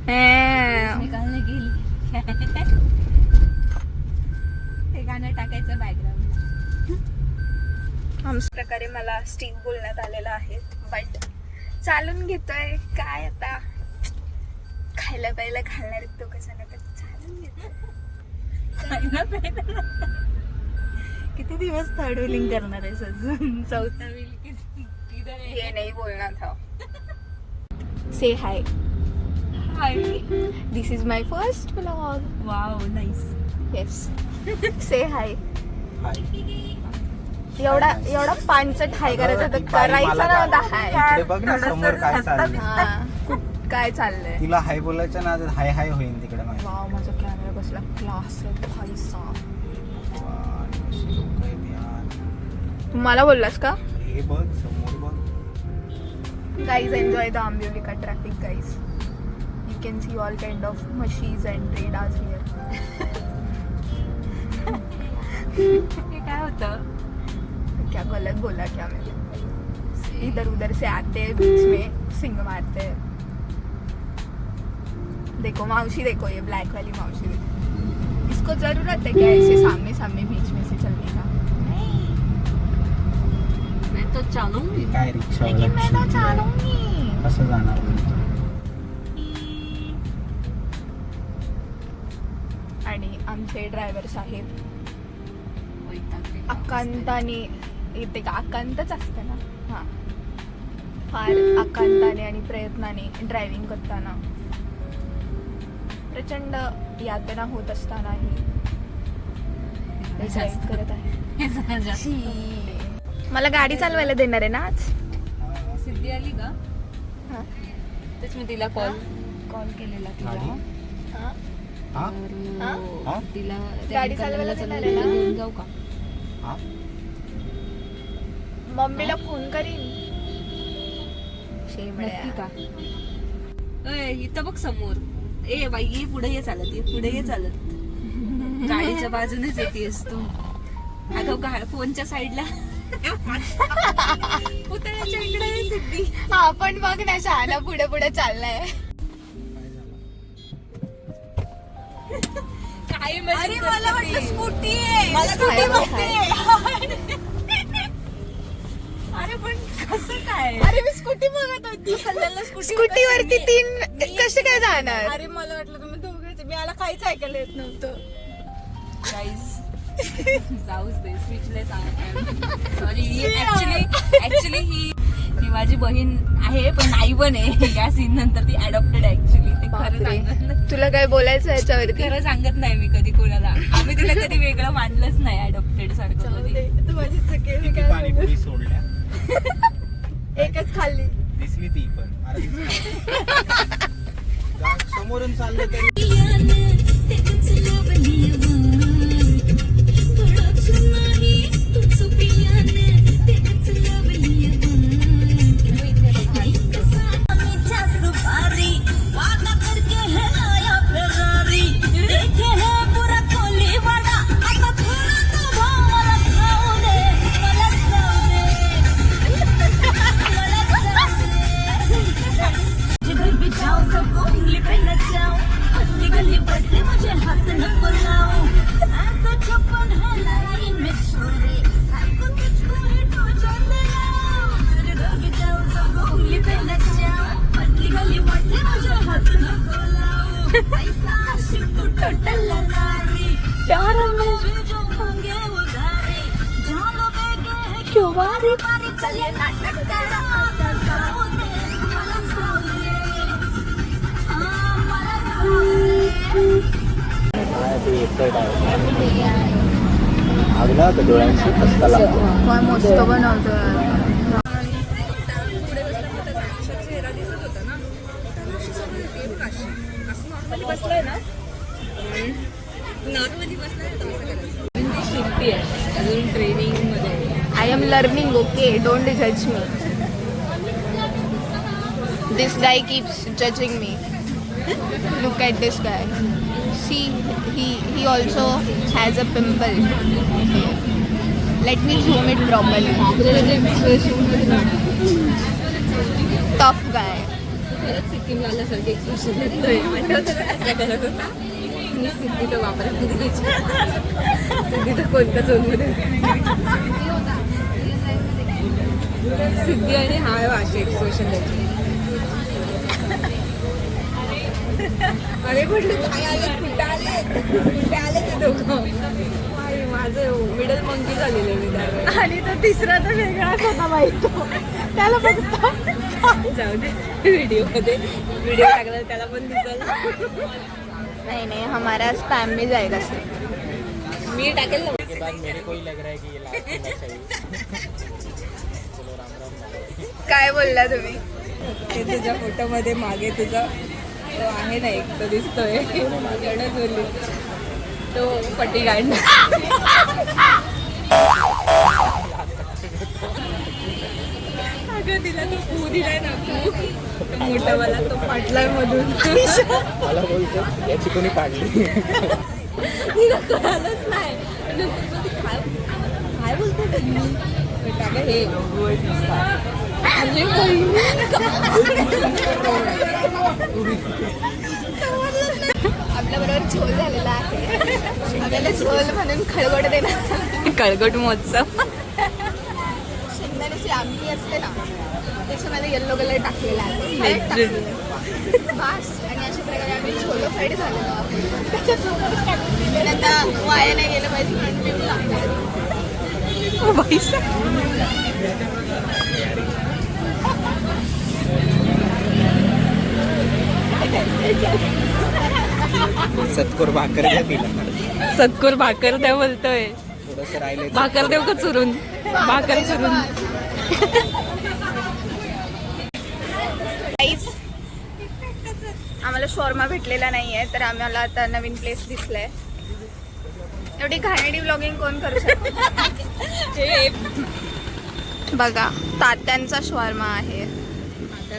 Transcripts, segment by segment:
निकालने गेली ते गाणं टाकायचं बॅकग्राऊंड. आमच्या प्रकारे मला स्टीव बोलण्यात आलेलं आहे, बट चालून घेतोय. काय आता खायला प्यायला घालणार तो कसं ना तर चालून घेतोय. किती दिवस थर्ड व्हीलिंग करणार आहे अजून? चौथा व्हील हे नाही बोलणार था. Say hi. Hi. This is my first vlog. Wow nice. Yes. Say hi. एवढा पांचट हाय करायचा तर करायचा ना हाय. इकडे बघ ना समोर काय चाललंय. काय चाललंय? तिला हाय बोलायचं ना, हाय हाय होईन तिकडे. वाव, माझा कॅमेरा कसला क्लास आहे भाई साहब. तू मला बोललास का? हे बघ समोर बघ. Guys, enjoy the Ambivika traffic, guys. You can see all kind of machines and radars here. हे काय होतं? क्या गलत बोला क्या मैंने? इधर उधर से आते हैं बीच में सिंग मारते हैं. देखो मावशी, देखो ये ब्लैक वाली मावशी देखो. इसको जरूरत है क्या ऐसे सामने सामने बीच में से चलने का? मैं तो चालूंगी. काय रिक्षा लेकिन मैं तो चालूंगी. कसं जाणार? आणि आमचे ड्रायव्हर्स आहेत आकांताने. येते का? आकांतच असतं ना. हां, फार आकांताने आणि प्रयत्नाने ड्रायव्हिंग करताना प्रचंड यातना होत असतानाही ड्रायव्हिंग करत आहे. छी. मला गाडी चालवायला देणार आहे ना आज? सिद्धी आली का? हां. तेच मी तिला कॉल केलेला तिला. गाडी? हा? हा? तिला गाडी चालवायला देणार आहे ना? घेऊन जाऊ का? हा? मम्मीला फोन करीन. नक्की का? इथं बघ समोर. ए बाई, ये पुढे ये चालत, ये पुढे ये चालत. गाडीच्या बाजूनेच येतेस तू. अगं का फोनच्या साईडला पुतळ्याच्या इकडे आहे सिद्धी. हा पण बघ ना, शहाणा पुढे पुढे चाललाय. काय अरे मला वाटलं स्कूटी आहे. मला स्कूटी अरे पण कसं काय? अरे मी स्कूटी बघत होती. स्कूटी वरती 3 कसे काय जाणार? अरे मला वाटलं तुम्ही दोघेच. मी आला काहीच ऐकायला येत नव्हतं. गाईज जाऊच दे, स्पीचलेस आहे. सॉरी. ऍक्च्युली ही माझी बहीण आहे, पण नाही पण आहे. या सीन नंतर ती अडॉप्टेड ऍक्च्युली. ते खरं सांगत. तुला काय बोलायचं याच्यावरती? खरं सांगत नाही मी कधी कोणाला. आम्ही तिला कधी वेगळं मानलंच नाही अडॉप्टेड सारखं कधी. किती पाणीपुरी सोडल्या. एकच खाल्ली. दिसली ती पण. अरे समोरून चाललं तरी आगला तर डोळ्यांशी खस्ता लागतो. काय मस्त बनवतोय. बसलाय ना नॉर्मली बसलाय शिकते अजून ट्रेनिंग मध्ये. I am learning. Okay, don't जज me. This guy keeps judging me. Look at this guy. See, he also has a pimple. Let me zoom it properly. Tough guy. खरंच सिक्कीमला आल्यासारखे एक्सप्रेशन देतोय आठवतं का असं करत होता मी सिद्धी तर वापरत सिद्धी तर कोणत्या झोनमध्ये सिद्धी आणि हा असे एक्सप्रेशन द्यायचे अरे म्हटलं काय आले कुठे आले ते दोघं माझं मिडल मंकी झालेलं मी त्यावेळेस आणि तो तिसरा तर वेगळाच होता माहिती त्याला बघतो जाऊ दे व्हिडिओ टाकला त्याला पण दिसल नहीं हमारा स्पैम में जाएगा सर मी टाकेल ना उसके बाद मेरे को ही लग रहा है कि ये लास्ट होना चाहिए चलो राम राम काय बोलला तुम्ही ते तुझ्या फोटोमध्ये मागे तुझा तो आहे ना एक तो दिसतोय एवढंच बोलली तो पट्टी काढणार अगं तिला तो पू दिलाय ना पू मोठा मला तो पाटलाय मधून मला बोलतो याची कोणी काढली तिला कळालंच नाही काय बोलतो टाका हे अरे आपल्या बरोबर झोल झालेला आहे आपल्याला झोल म्हणून खळगोट देणार कळगट महोत्सव शेंगदाण्याची आमटी असते ना त्याच्यामध्ये येल्लो कलर टाकलेला आहे हळद टाकलेली आहे. बास आणि अशा प्रकारे आम्ही झोलो फ्राईड झालेलो आहोत त्याच्यासोबत टाकून आता वाया नाही गेलं पाहिजे म्हणून पिऊन लागतात सतकोर भाकर द्या तिला सतकोर भाकर द्या बोलतोय थोडस राहिले भाकर देऊ का चुरून भाकर चुरून आम्हाला शॉर्मा भेटलेला नाहीये तर आम्हाला आता नवीन प्लेस दिसलाय एवढी घाणेरडी व्लॉगिंग कोण करू शकतो बघा तात्यांचा शॉर्मा आहे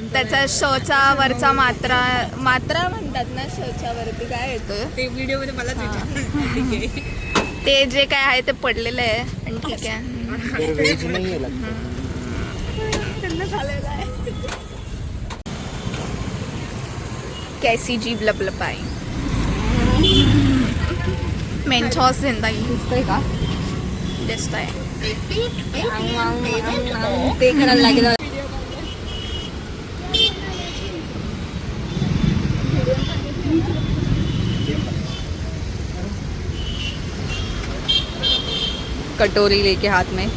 त्याचा शोचा वरचा मात्रा म्हणतात ना शोच्या वरती काय येतोय ते व्हिडिओ मध्ये मलाच विचार ते जे काय आहे ते पडलेलं आहे पण ठीक आहे व्हेज नाही आहे लगता त्यांना झालेलं आहे कैसी जीभ लपलपाई मेंथॉस जिंदगी दिसतोय का दिसतंय ते करायला लागेल कटोरी लेके हाथ में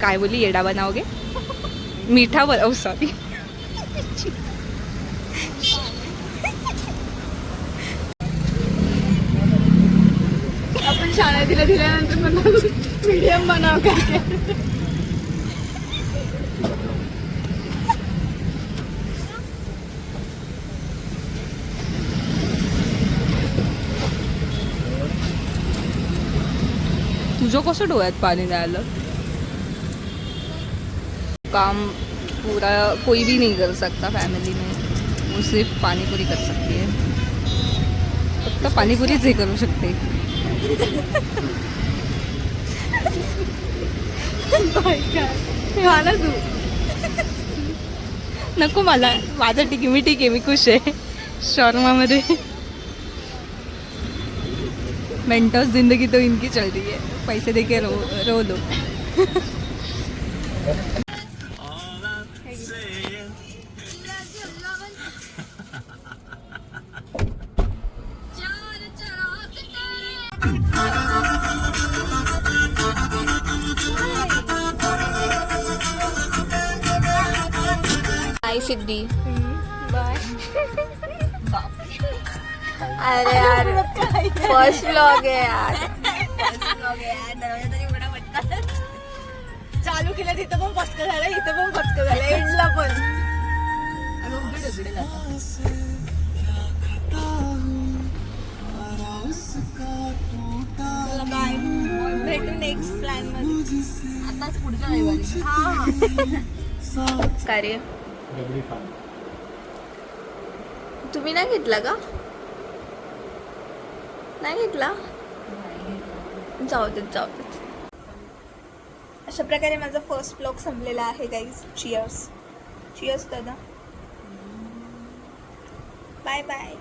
काय बोली येडा बनाओगे मीठा बनाओ सॉरी आपण शाळेत दिल्यानंतर मला मीडियम बनाव काय तुझं कसं डोळ्यात पाणी नाही आलं काम पूरा कोई भी नहीं कर सकता फैमिली में वो सिर्फ पानीपुरी कर सकती है फक्त पानीपुरीच हे करू शकते मला तू नको मला माझं ठीक आहे मी खुश आहे शॉर्मामध्ये मेंटोस जिंदगी तो इनकी चल रही है पैसे देके रो लो बाय सिद्धी बाय अरे यार फर्स्ट व्लॉग आहे यार चालू केलं तिथं पण पचकं झालं इथं पण पचकं झालं एंडला पण भेटू नेक्स्ट प्लॅन मध्ये आताच पुढच्या रविवारी काय रे तुम्ही नाही घेतला का नाही घेतला जाऊ देत. अशा प्रकारे माझा फर्स्ट ब्लॉग संपलेला आहे गाईज. चिअर्स दादा. Bye bye.